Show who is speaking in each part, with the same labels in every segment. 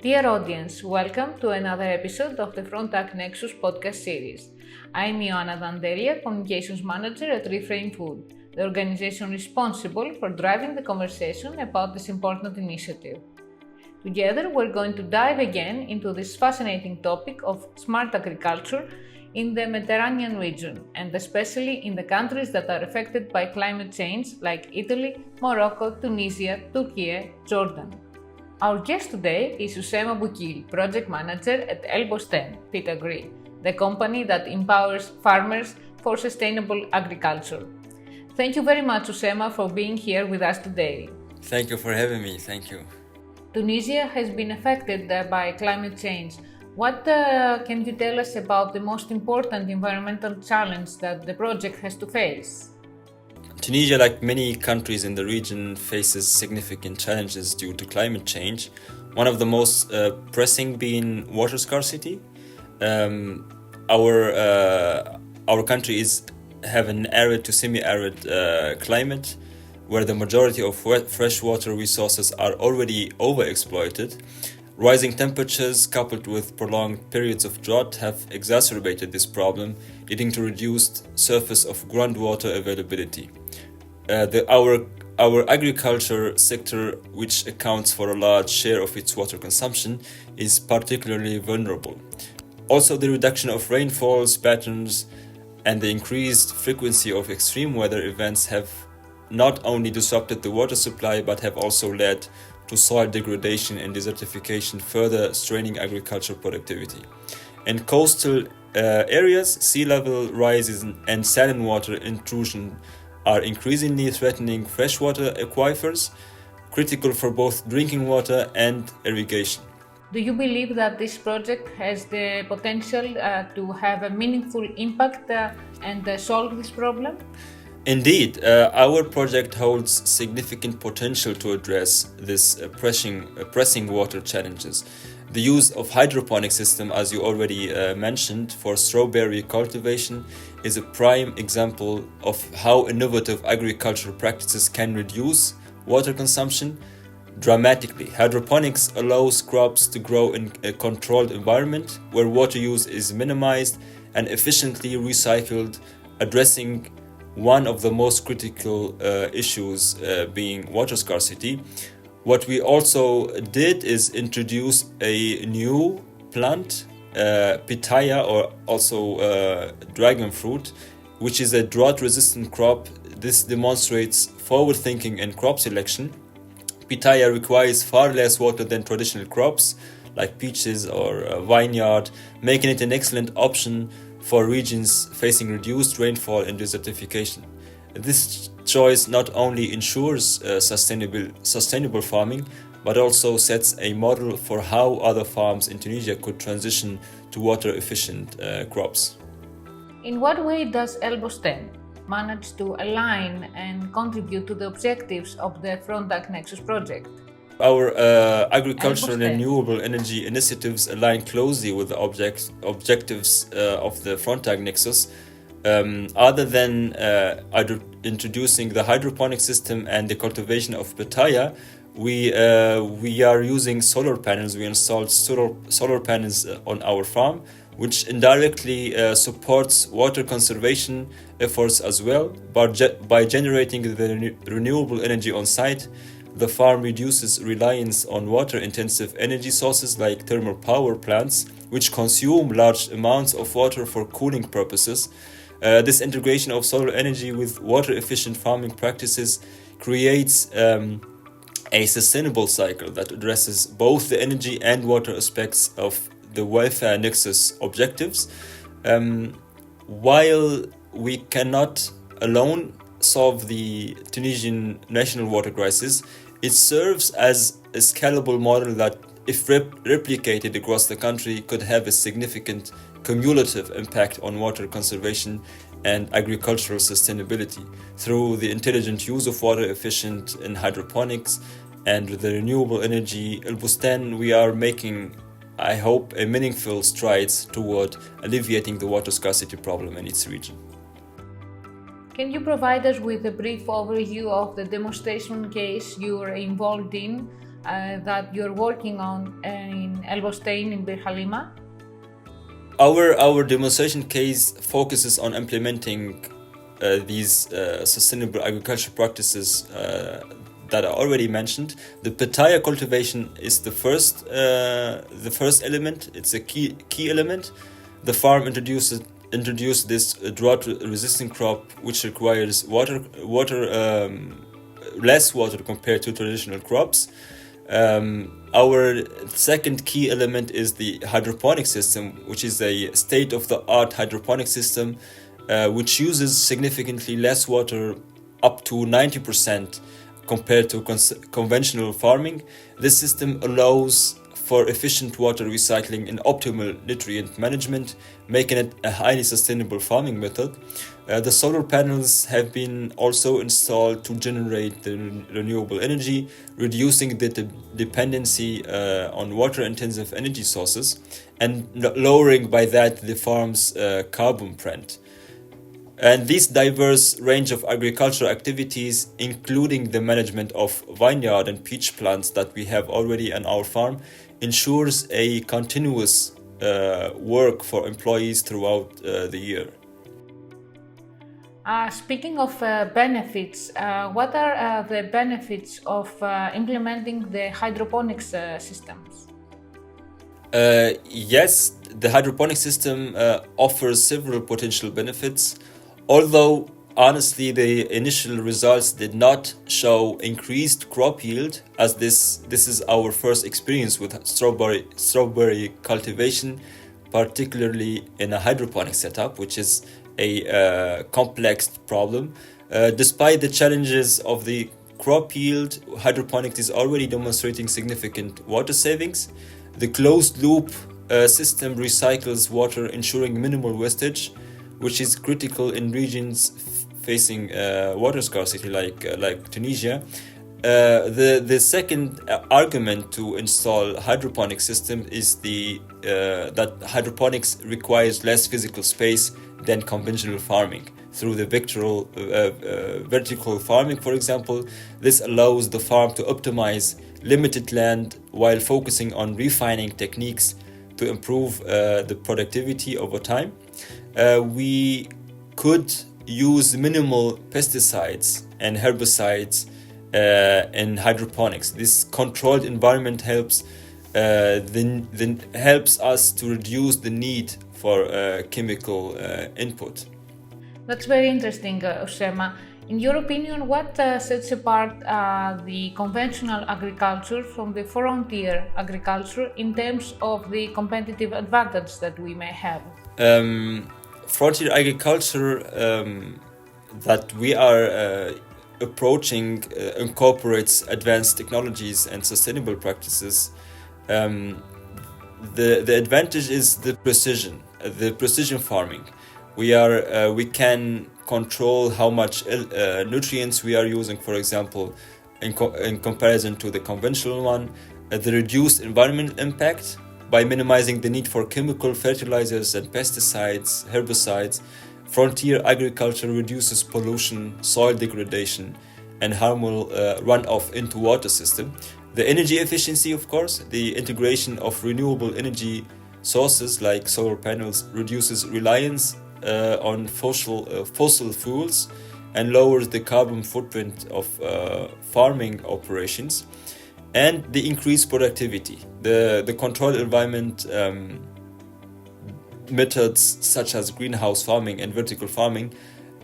Speaker 1: Dear audience, welcome to another episode of the FrontAg Nexus podcast series. I'm Ioana Dandelia, Communications Manager at Reframe Food, the organization responsible for driving the conversation about this important initiative. Together, we're going to dive again into this fascinating topic of smart agriculture in the Mediterranean region, and especially in the countries that are affected by climate change like Italy, Morocco, Tunisia, Turkey, Jordan. Our guest today is Oussama Boukil, Project Manager at Elbosten phytagri, the company that empowers farmers for sustainable agriculture. Thank you very much, Oussama, for being here with us today.
Speaker 2: Thank you for having me. Thank you.
Speaker 1: Tunisia has been affected by climate change. What can you tell us about the most important environmental challenge that the project has to face?
Speaker 2: Tunisia, like many countries in the region, faces significant challenges due to climate change. One of the most pressing being water scarcity. Our country have an arid to semi-arid climate, where the majority of freshwater resources are already overexploited. Rising temperatures coupled with prolonged periods of drought have exacerbated this problem, leading to reduced surface of groundwater availability. Our agriculture sector, which accounts for a large share of its water consumption, is particularly vulnerable. Also, the reduction of rainfalls patterns and the increased frequency of extreme weather events have not only disrupted the water supply but have also led to soil degradation and desertification, further straining agricultural productivity. In coastal areas, sea level rises and saline water intrusion are increasingly threatening freshwater aquifers, critical for both drinking water and irrigation.
Speaker 1: Do you believe that this project has the potential to have a meaningful impact and solve this problem?
Speaker 2: Indeed, our project holds significant potential to address this pressing water challenges. The use of hydroponic system, as you already mentioned, for strawberry cultivation is a prime example of how innovative agricultural practices can reduce water consumption dramatically. Hydroponics allows crops to grow in a controlled environment where water use is minimized and efficiently recycled, addressing one of the most critical issues being water scarcity. What we also did is introduce a new plant, pitaya, or also dragon fruit, which is a drought-resistant crop. This demonstrates forward thinking in crop selection. Pitaya requires far less water than traditional crops like peaches or vineyard, making it an excellent option for regions facing reduced rainfall and desertification. This choice not only ensures sustainable farming, but also sets a model for how other farms in Tunisia could transition to water-efficient crops.
Speaker 1: In what way does Elbosten manage to align and contribute to the objectives of the FrontAg Nexus project?
Speaker 2: Our agricultural and renewable energy initiatives align closely with the objectives of the FrontAg Nexus. Other than introducing the hydroponic system and the cultivation of pitaya, we are using solar panels. We installed solar panels on our farm, which indirectly supports water conservation efforts as well. By generating the renewable energy on site, the farm reduces reliance on water-intensive energy sources like thermal power plants, which consume large amounts of water for cooling purposes. This integration of solar energy with water-efficient farming practices creates a sustainable cycle that addresses both the energy and water aspects of the WEFE Nexus objectives. While we cannot alone solve the Tunisian national water crisis, it serves as a scalable model that, if replicated across the country, could have a significant cumulative impact on water conservation and agricultural sustainability. Through the intelligent use of water efficient in hydroponics and the renewable energy, Elbosten, we are making, I hope, a meaningful strides toward alleviating the water scarcity problem in its region.
Speaker 1: Can you provide us with a brief overview of the demonstration case you're involved in that you're working on in Elbosten in BirHalima?
Speaker 2: Our demonstration case focuses on implementing these sustainable agriculture practices that I already mentioned. The pitaya cultivation is the first element. It's a key element. The farm introduced this drought-resistant crop, which requires less water compared to traditional crops. Our second key element is the hydroponic system, which is a state-of-the-art hydroponic system which uses significantly less water, up to 90% compared to conventional farming. This system allows for efficient water recycling and optimal nutrient management, making it a highly sustainable farming method. The solar panels have been also installed to generate the renewable energy, reducing the dependency on water-intensive energy sources and lowering by that the farm's carbon print. And this diverse range of agricultural activities, including the management of vineyard and peach plants that we have already on our farm, ensures a continuous work for employees throughout the year.
Speaker 1: Speaking of benefits, what are the benefits of implementing the hydroponics systems?
Speaker 2: Yes, the hydroponic system offers several potential benefits, although honestly the initial results did not show increased crop yield, as this is our first experience with strawberry cultivation, particularly in a hydroponic setup, which is a complex problem. Despite the challenges of the crop yield, hydroponics is already demonstrating significant water savings. The closed loop system recycles water, ensuring minimal wastage, which is critical in regions facing water scarcity like Tunisia. The second argument to install hydroponic system is that hydroponics requires less physical space than conventional farming. Through the vertical farming, for example, this allows the farm to optimize limited land while focusing on refining techniques to improve the productivity over time. We could use minimal pesticides and herbicides in hydroponics. This controlled environment helps us to reduce the need for chemical input.
Speaker 1: That's very interesting, Oussama. In your opinion, what sets apart the conventional agriculture from the frontier agriculture in terms of the competitive advantage that we may have?
Speaker 2: Frontier agriculture that we are approaching incorporates advanced technologies and sustainable practices. The advantage is the precision farming. We can control how much nutrients we are using, for example, in comparison to the conventional one. The reduced environmental impact by minimizing the need for chemical fertilizers and pesticides, herbicides. Frontier agriculture reduces pollution, soil degradation, and harmful runoff into water system. The energy efficiency, of course, the integration of renewable energy sources like solar panels reduces reliance on fossil fuels and lowers the carbon footprint of farming operations. And the increased productivity. The controlled environment methods such as greenhouse farming and vertical farming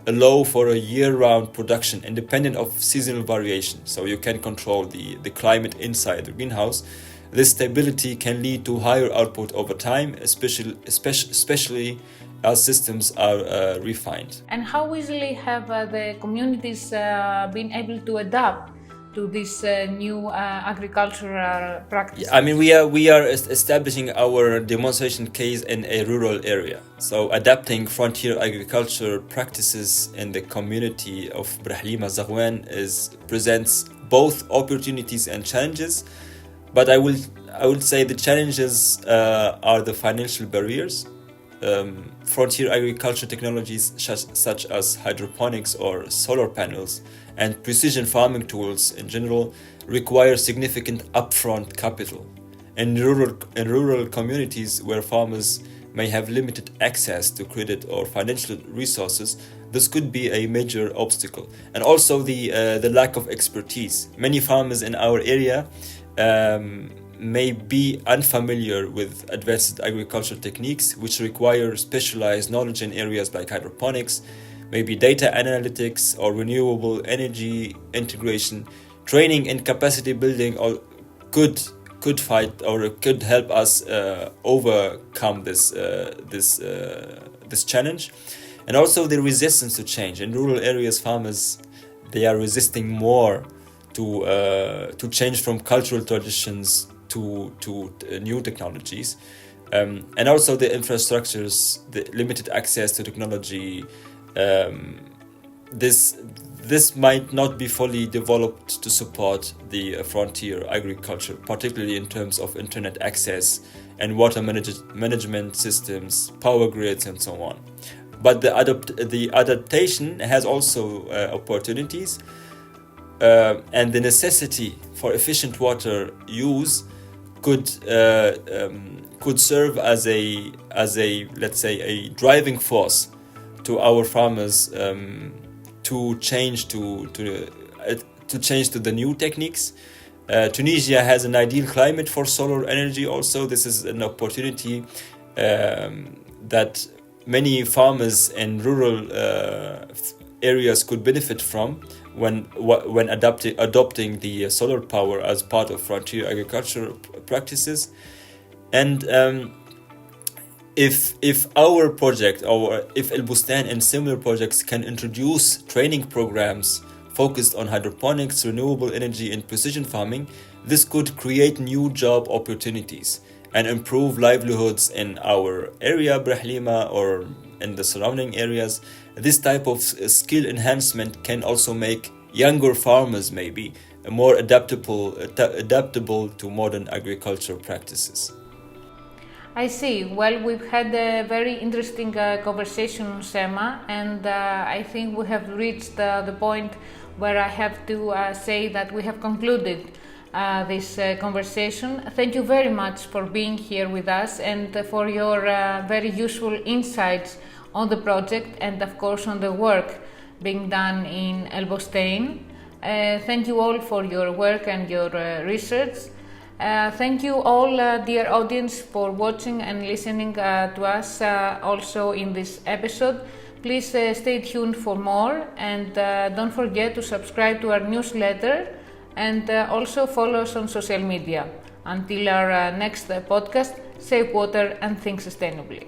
Speaker 2: allow for a year-round production independent of seasonal variation. So you can control the climate inside the greenhouse. This stability can lead to higher output over time, especially as systems are refined.
Speaker 1: And how easily have the communities been able to adapt to this new agricultural practice?
Speaker 2: I mean, we are establishing our demonstration case in a rural area. So adapting frontier agriculture practices in the community of BirHalima Zaghwan presents both opportunities and challenges. But I would say the challenges are the financial barriers. frontier agriculture technologies such as hydroponics or solar panels and precision farming tools in general require significant upfront capital. In rural communities where farmers may have limited access to credit or financial resources, this could be a major obstacle. And also the lack of expertise. Many farmers in our area may be unfamiliar with advanced agricultural techniques, which require specialized knowledge in areas like hydroponics, maybe data analytics or renewable energy integration. Training and capacity building could help us overcome this challenge. And also the resistance to change. In rural areas, farmers, they are resisting more to change from cultural traditions to new technologies. And also the infrastructures, the limited access to technology, this might not be fully developed to support the frontier agriculture, particularly in terms of internet access and water management systems, power grids, and so on. But the adaptation has also opportunities, and the necessity for efficient water use could serve as a let's say a driving force to our farmers to change to the new techniques. Tunisia has an ideal climate for solar energy. Also, this is an opportunity that many farmers in rural areas could benefit from when adopting the solar power as part of frontier agriculture practices. And if our project, or if Elbosten and similar projects can introduce training programs focused on hydroponics, renewable energy, and precision farming, this could create new job opportunities and improve livelihoods in our area, BirHalima, or in the surrounding areas. This type of skill enhancement can also make younger farmers maybe more adaptable to modern agriculture practices.
Speaker 1: I see. Well, we've had a very interesting conversation, Oussama, and I think we have reached the point where I have to say that we have concluded this conversation. Thank you very much for being here with us and for your very useful insights on the project and of course on the work being done in Elbosten. Thank you all for your work and your research. Thank you all, dear audience, for watching and listening to us also in this episode. Please stay tuned for more, and don't forget to subscribe to our newsletter and also follow us on social media. Until our next podcast, save water and think sustainably.